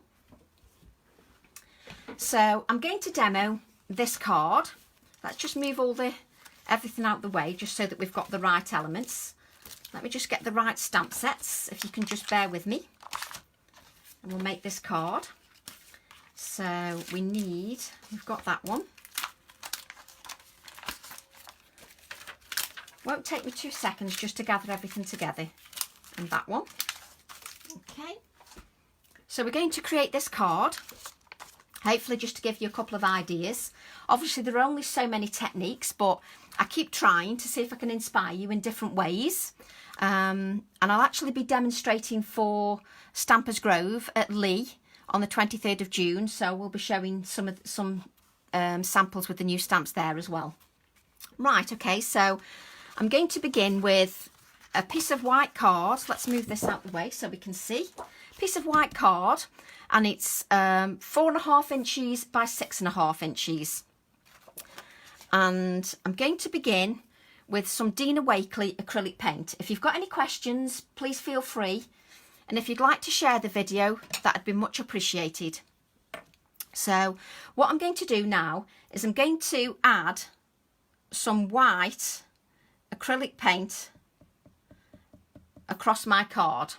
So I'm going to demo this card. Let's just move everything out of the way, just so that we've got the right elements. Let me just get the right stamp sets, if you can just bear with me. And we'll make this card. So we've got that one. Won't take me 2 seconds just to gather everything together. And that one. Okay. So we're going to create this card, hopefully just to give you a couple of ideas. Obviously there are only so many techniques, but I keep trying to see if I can inspire you in different ways. And I'll actually be demonstrating for Stampers Grove at Lee on the 23rd of June. So we'll be showing some samples with the new stamps there as well. Right, okay, so I'm going to begin with a piece of white card. Let's move this out of the way so we can see. Piece of white card. and it's 4.5 inches by 6.5 inches. And I'm going to begin with some Dina Wakley acrylic paint. If you've got any questions, please feel free. And if you'd like to share the video, that'd be much appreciated. So what I'm going to do now is I'm going to add some white acrylic paint across my card.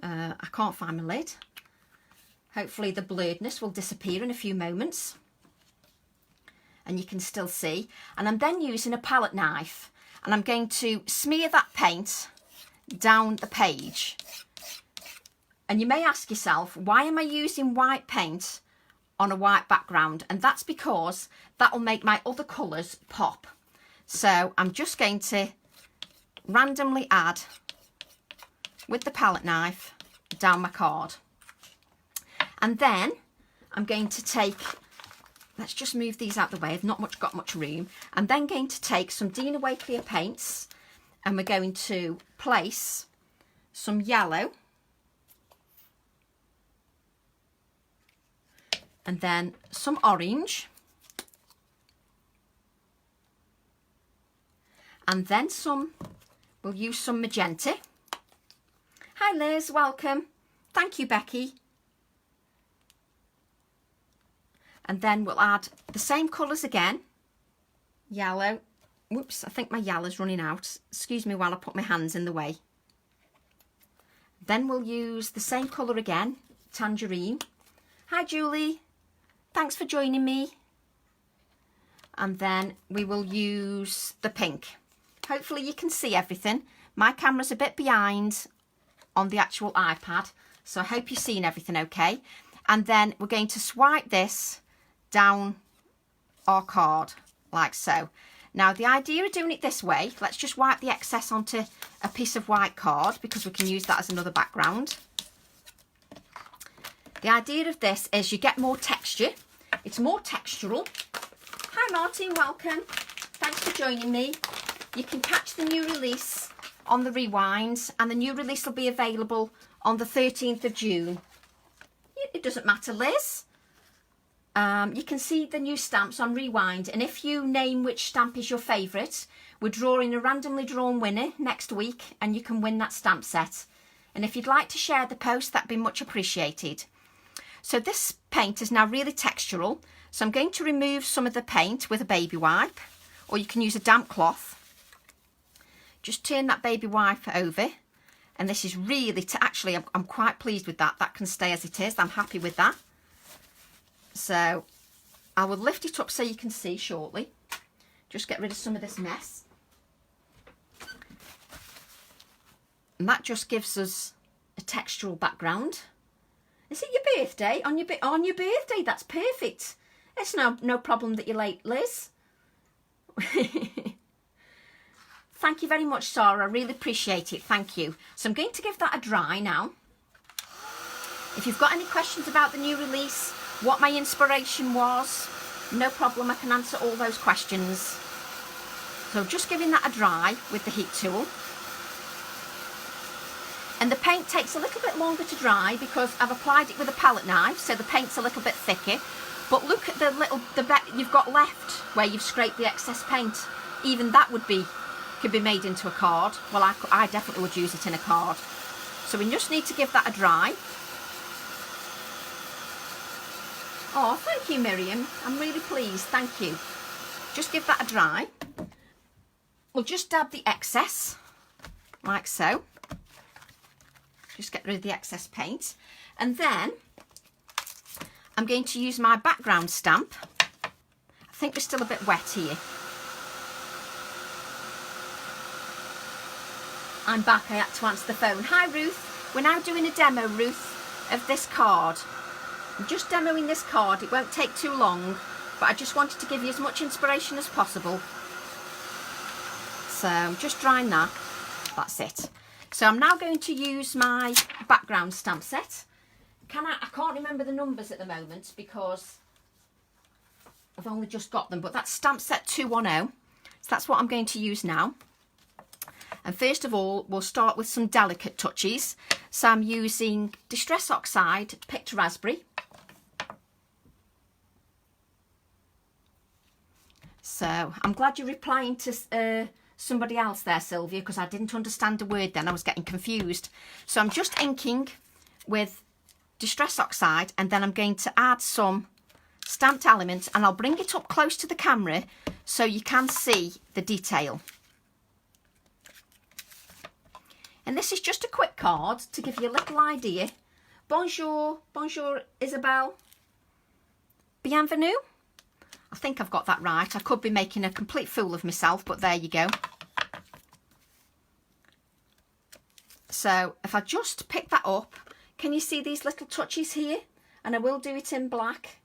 I can't find my lid. Hopefully the blurredness will disappear in a few moments. And you can still see. And I'm then using a palette knife, and I'm going to smear that paint down the page. And you may ask yourself, why am I using white paint on a white background? And that's because that will make my other colours pop. So I'm just going to randomly add with the palette knife down my card. And then I'm going to take, let's just move these out the way, I've not got much room. I'm then going to take some Dina Wakley paints, and we're going to place some yellow, and then some orange, and then we'll use some magenta. Hi Liz, welcome. Thank you, Becky. And then we'll add the same colours again. Yellow. Whoops, I think my yellow's running out. Excuse me while I put my hands in the way. Then we'll use the same colour again, tangerine. Hi Julie, thanks for joining me. And then we will use the pink. Hopefully you can see everything. My camera's a bit behind on the actual iPad, so I hope you're seeing everything okay. And then we're going to swipe this down our card like so. Now the idea of doing it this way, let's just wipe the excess onto a piece of white card because we can use that as another background. The idea of this is you get more texture. It's more textural. Hi Martin, welcome. Thanks for joining me. You can catch the new release on the Rewind, and the new release will be available on the 13th of June. It doesn't matter, Liz. You can see the new stamps on Rewind, and if you name which stamp is your favourite, we're drawing a randomly drawn winner next week, and you can win that stamp set. And if you'd like to share the post, that'd be much appreciated. So this paint is now really textural, so I'm going to remove some of the paint with a baby wipe, or you can use a damp cloth. Just turn that baby wipe over, and this is really, actually I'm quite pleased with that. That can stay as it is. I'm happy with that. So I will lift it up so you can see shortly. Just get rid of some of this mess. And that just gives us a textural background. Is it your birthday? On your birthday, that's perfect. It's no problem that you're late, Liz. Thank you very much, Sarah. I really appreciate it. Thank you. So I'm going to give that a dry now. If you've got any questions about the new release, what my inspiration was, no problem. I can answer all those questions. So just giving that a dry with the heat tool. And the paint takes a little bit longer to dry because I've applied it with a palette knife, so the paint's a little bit thicker. But look at the bit you've got left where you've scraped the excess paint. Even that could be made into a card. Well, I definitely would use it in a card. So we just need to give that a dry. Oh, thank you, Miriam. I'm really pleased. Thank you. Just give that a dry. We'll just dab the excess, like so. Just get rid of the excess paint. And then I'm going to use my background stamp. I think we're still a bit wet here. I'm back, I had to answer the phone. Hi Ruth, we're now doing a demo, Ruth, of this card. I'm just demoing this card, it won't take too long, but I just wanted to give you as much inspiration as possible. So I'm just drying that, that's it. So I'm now going to use my background stamp set. I can't remember the numbers at the moment because I've only just got them, but that's stamp set 210. So that's what I'm going to use now. And first of all, we'll start with some delicate touches. So I'm using Distress Oxide Picked Raspberry. So I'm glad you're replying to somebody else there, Sylvia, because I didn't understand a word then. I was getting confused. So I'm just inking with Distress Oxide, and then I'm going to add some stamped elements, and I'll bring it up close to the camera so you can see the detail. And this is just a quick card to give you a little idea. Bonjour, bonjour Isabelle. Bienvenue. I think I've got that right. I could be making a complete fool of myself, but there you go. So if I just pick that up, can you see these little touches here? And I will do it in black.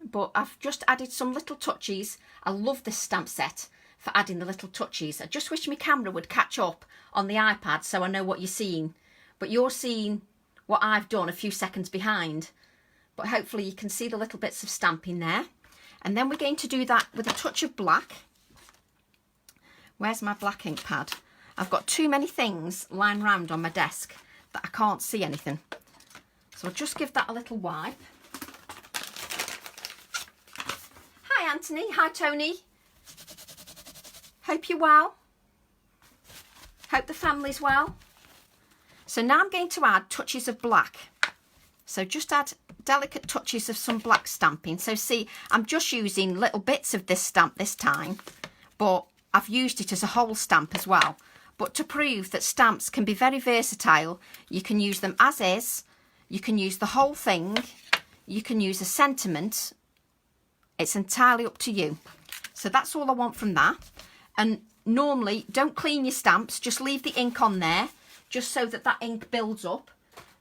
But I've just added some little touches. I love this stamp set for adding the little touches. I just wish my camera would catch up on the iPad so I know what you're seeing. But you're seeing what I've done a few seconds behind. But hopefully you can see the little bits of stamping there. And then we're going to do that with a touch of black. Where's my black ink pad? I've got too many things lying around on my desk that I can't see anything. So I'll just give that a little wipe. Hi Anthony, hi Tony. Hope you're well. Hope the family's well. So now I'm going to add touches of black. So just add delicate touches of some black stamping. So see, I'm just using little bits of this stamp this time, but I've used it as a whole stamp as well. But to prove that stamps can be very versatile, you can use them as is, you can use the whole thing, you can use a sentiment. It's entirely up to you. So that's all I want from that. And normally, don't clean your stamps, just leave the ink on there, just so that that ink builds up.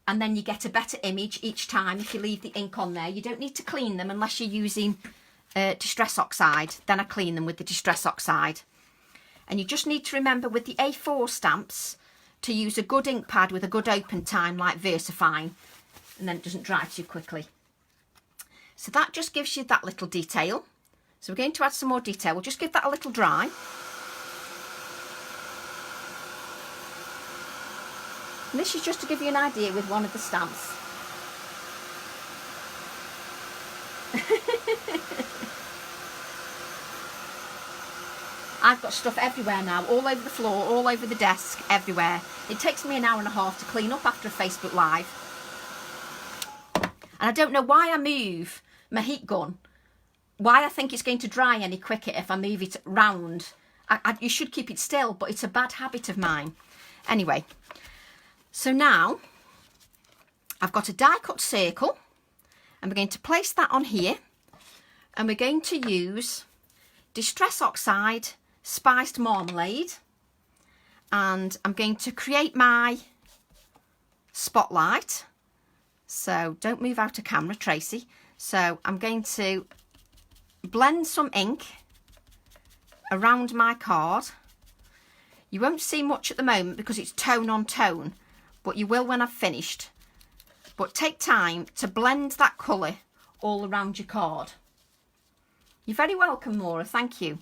And then you get a better image each time if you leave the ink on there. You don't need to clean them unless you're using Distress Oxide. Then I clean them with the Distress Oxide. And you just need to remember with the A4 stamps to use a good ink pad with a good open time like VersaFine. And then it doesn't dry too quickly. So that just gives you that little detail. So we're going to add some more detail. We'll just give that a little dry. And this is just to give you an idea with one of the stamps. I've got stuff everywhere now, all over the floor, all over the desk, everywhere. It takes me an hour and a half to clean up after a Facebook Live. And I don't know why I move my heat gun, why I think it's going to dry any quicker if I move it round. You should keep it still, but it's a bad habit of mine. Anyway. So now I've got a die cut circle, and we're going to place that on here, and we're going to use Distress Oxide Spiced Marmalade, and I'm going to create my spotlight. So don't move out of camera, Tracy. So I'm going to blend some ink around my card. You won't see much at the moment because it's tone on tone, but you will when I've finished. But take time to blend that colour all around your card. You're very welcome, Maura, thank you.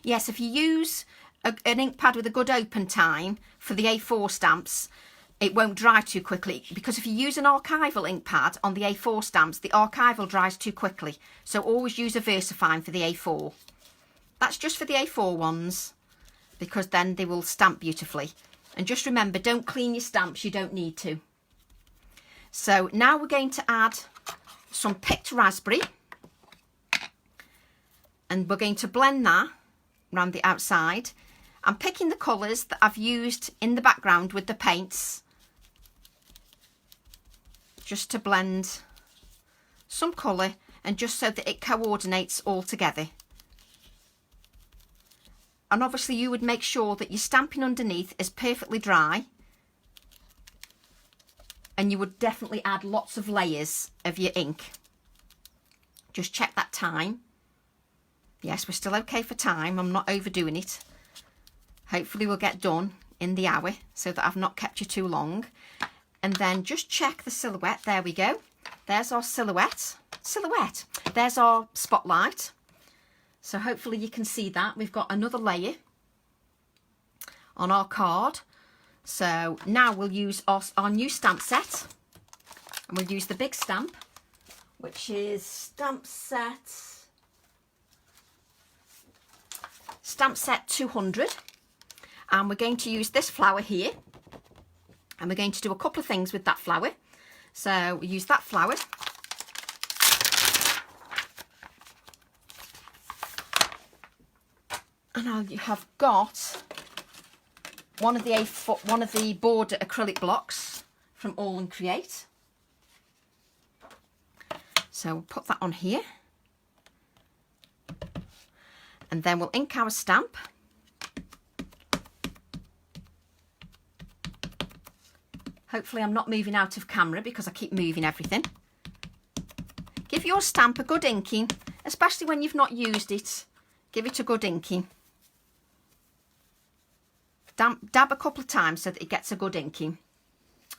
Yes, if you use an ink pad with a good open time for the A4 stamps, it won't dry too quickly, because if you use an archival ink pad on the A4 stamps, the archival dries too quickly. So always use a VersaFine for the A4. That's just for the A4 ones, because then they will stamp beautifully. And just remember, don't clean your stamps, you don't need to. So now we're going to add some picked raspberry. And we're going to blend that around the outside. I'm picking the colours that I've used in the background with the paints, just to blend some colour and just so that it coordinates all together. And obviously you would make sure that your stamping underneath is perfectly dry, and you would definitely add lots of layers of your ink. Just check that time. Yes, we're still okay for time. I'm not overdoing it. Hopefully we'll get done in the hour so that I've not kept you too long. And then just check the silhouette. There we go. There's our silhouette. There's our spotlight. So hopefully you can see that. We've got another layer on our card. So now we'll use our new stamp set, and we'll use the big stamp, which is stamp set 200, and we're going to use this flower here, and we're going to do a couple of things with that flower. So we use that flower, and I have got one of the border acrylic blocks from AALL&Create. So we'll put that on here, and then we'll ink our stamp. Hopefully I'm not moving out of camera because I keep moving everything. Give your stamp a good inking, especially when you've not used it. Give it a good inking. Dab a couple of times so that it gets a good inking.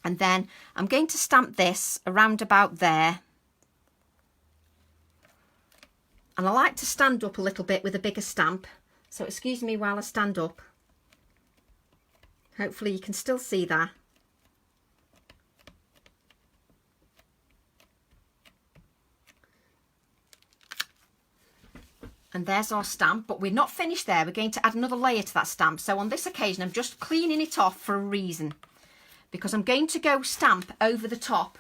And then I'm going to stamp this around about there. And I like to stand up a little bit with a bigger stamp. So excuse me while I stand up. Hopefully you can still see that. And there's our stamp, but we're not finished there. We're going to add another layer to that stamp. So on this occasion, I'm just cleaning it off for a reason, because I'm going to go stamp over the top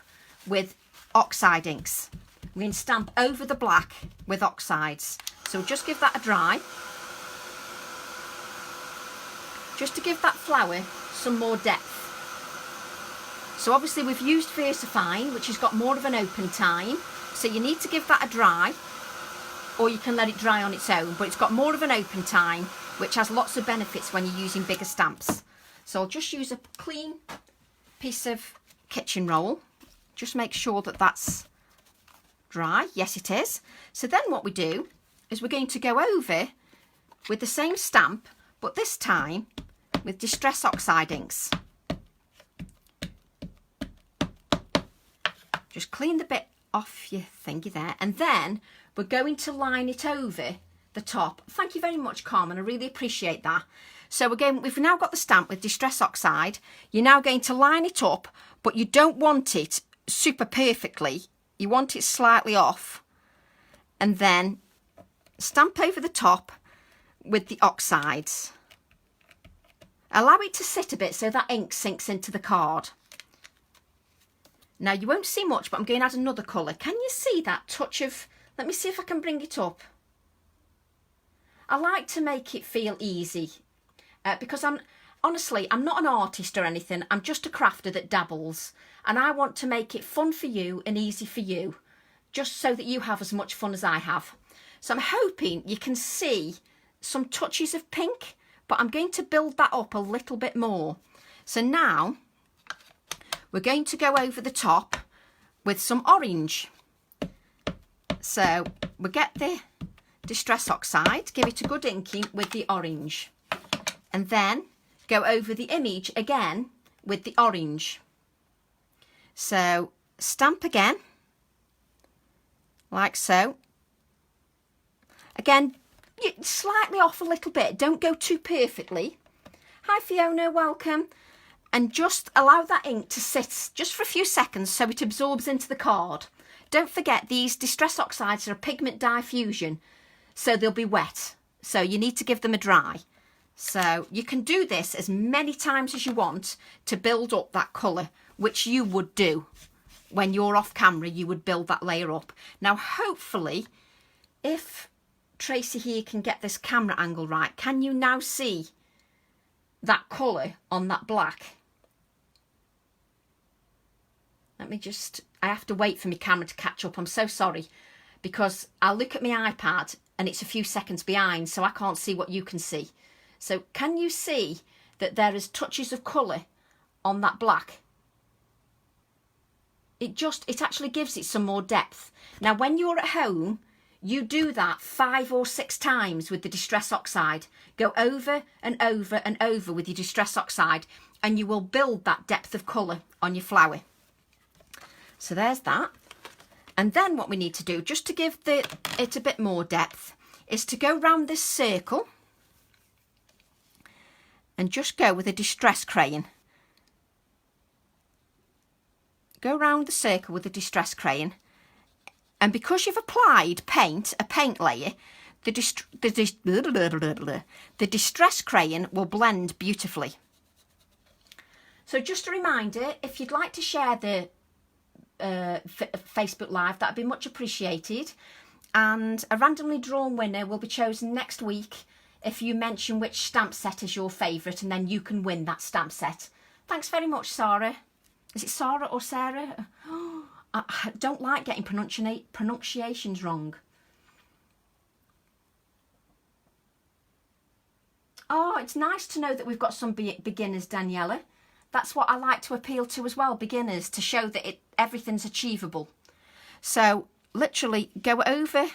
with oxide inks. We're going to stamp over the black with oxides. So just give that a dry, just to give that flower some more depth. So obviously we've used VersaFine, which has got more of an open time. So you need to give that a dry, or you can let it dry on its own, but it's got more of an open time, which has lots of benefits when you're using bigger stamps. So I'll just use a clean piece of kitchen roll. Just make sure that that's dry. Yes, it is. So then what we do is we're going to go over with the same stamp, but this time with Distress Oxide inks. Just clean the bit off your thingy there, and then we're going to line it over the top. Thank you very much, Carmen. I really appreciate that. So again, we've now got the stamp with Distress Oxide. You're now going to line it up, but you don't want it super perfectly. You want it slightly off. And then stamp over the top with the oxides. Allow it to sit a bit so that ink sinks into the card. Now you won't see much, but I'm going to add another colour. Can you see that touch of... Let me see if I can bring it up. I like to make it feel easy because honestly, I'm not an artist or anything. I'm just a crafter that dabbles, and I want to make it fun for you and easy for you, just so that you have as much fun as I have. So I'm hoping you can see some touches of pink, but I'm going to build that up a little bit more. So now we're going to go over the top with some orange. So we get the Distress Oxide, give it a good inking with the orange, and then go over the image again with the orange. So stamp again, like so. Again, slightly off a little bit, don't go too perfectly. Hi Fiona, welcome. And just allow that ink to sit just for a few seconds so it absorbs into the card. Don't forget, these Distress Oxides are a pigment diffusion, so they'll be wet. So you need to give them a dry. So you can do this as many times as you want to build up that colour, which you would do when you're off camera. You would build that layer up. Now, hopefully, if Tracy here can get this camera angle right, can you now see that colour on that black? Let me just... I have to wait for my camera to catch up. I'm so sorry, because I'll look at my iPad and it's a few seconds behind, so I can't see what you can see. So can you see that there is touches of colour on that black? It actually gives it some more depth. Now, when you're at home, you do that 5 or 6 times with the Distress Oxide. Go over and over and over with your Distress Oxide, and you will build that depth of colour on your flower. So there's that. And then what we need to do, just to give it a bit more depth, is to go round this circle and just go with a distress crayon. go around the circle with the distress crayon, and because you've applied paint, a paint layer, the distress crayon will blend beautifully. So just a reminder, if you'd like to share the Facebook Live, that'd be much appreciated. And a randomly drawn winner will be chosen next week if you mention which stamp set is your favourite, and then you can win that stamp set. Thanks very much, Sarah. Is it Sarah or Sarah? I don't like getting pronunciations wrong. Oh, it's nice to know that we've got some beginners, Daniela. That's what I like to appeal to as well, beginners, to show that everything's achievable. So literally go over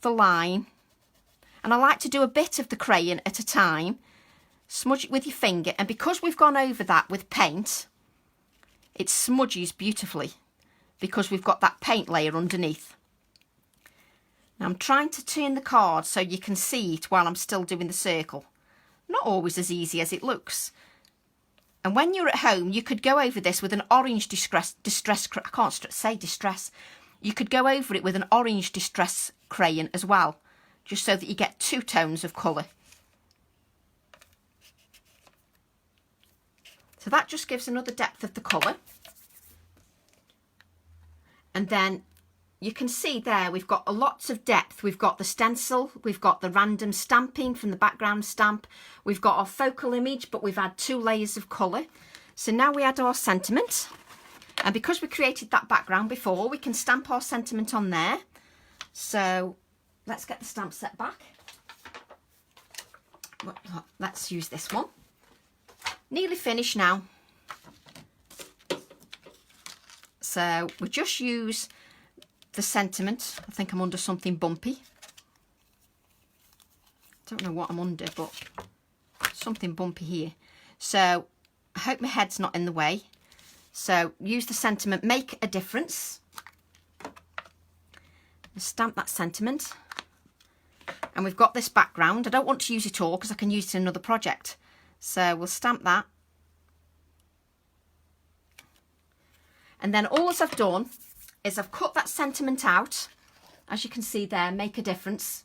the line, and I like to do a bit of the crayon at a time. Smudge it with your finger, and because we've gone over that with paint, it smudges beautifully because we've got that paint layer underneath. Now I'm trying to turn the card so you can see it while I'm still doing the circle. Not always as easy as it looks. And when you're at home, you could go over this with an orange distress. I can't say distress. You could go over it with an orange distress crayon as well, just so that you get two tones of colour. So that just gives another depth of the colour. And then you can see there we've got lots of depth. We've got the stencil, we've got the random stamping from the background stamp, we've got our focal image, but we've had 2 layers of colour. So now we add our sentiment, and because we created that background before, we can stamp our sentiment on there. So let's get the stamp set back. Let's use this one. Nearly finished now. So we just use the sentiment. I think I'm under something bumpy. Don't know what I'm under, but something bumpy here. So I hope my head's not in the way. So use the sentiment, make a difference. Stamp that sentiment. And we've got this background. I don't want to use it all because I can use it in another project. So we'll stamp that. And then all I've done is I've cut that sentiment out. As you can see there, make a difference.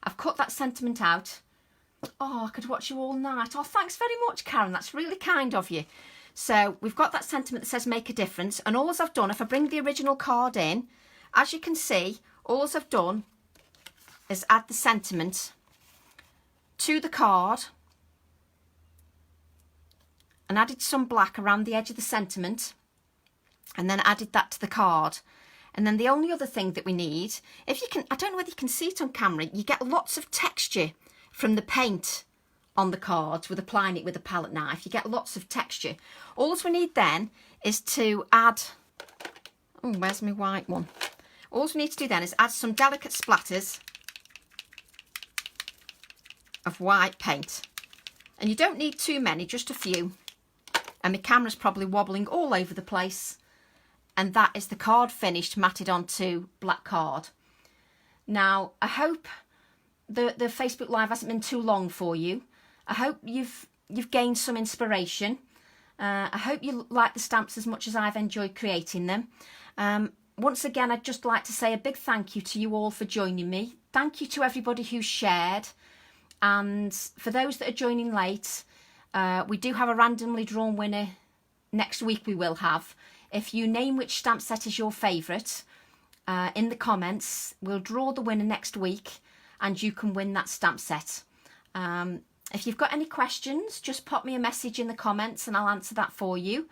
I've cut that sentiment out. Oh, I could watch you all night. Oh, thanks very much, Karen. That's really kind of you. So we've got that sentiment that says make a difference. And all I've done, if I bring the original card in, as you can see, all I've done is add the sentiment to the card and added some black around the edge of the sentiment, and then added that to the card. And then the only other thing that we need, if you can, I don't know whether you can see it on camera, you get lots of texture from the paint on the cards with applying it with a palette knife. You get lots of texture. All we need then is to add, oh, where's my white one? All we need to do then is add some delicate splatters of white paint. And you don't need too many, just a few. And my camera's probably wobbling all over the place. And that is the card finished, matted onto black card. Now, I hope the Facebook Live hasn't been too long for you. I hope you've gained some inspiration. I hope you like the stamps as much as I've enjoyed creating them. Once again, I'd just like to say a big thank you to you all for joining me. Thank you to everybody who's shared. And for those that are joining late, we do have a randomly drawn winner next week. We will have. If you name which stamp set is your favourite in the comments, we'll draw the winner next week and you can win that stamp set. If you've got any questions, just pop me a message in the comments and I'll answer that for you.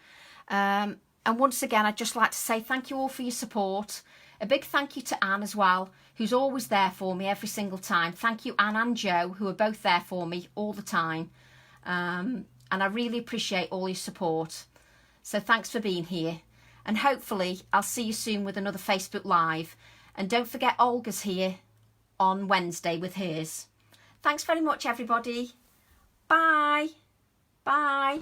And once again, I'd just like to say thank you all for your support. A big thank you to Anne as well, who's always there for me every single time. Thank you, Anne and Joe, who are both there for me all the time. And I really appreciate all your support. So thanks for being here. And hopefully I'll see you soon with another Facebook Live. And don't forget Olga's here on Wednesday with hers. Thanks very much, everybody. Bye. Bye.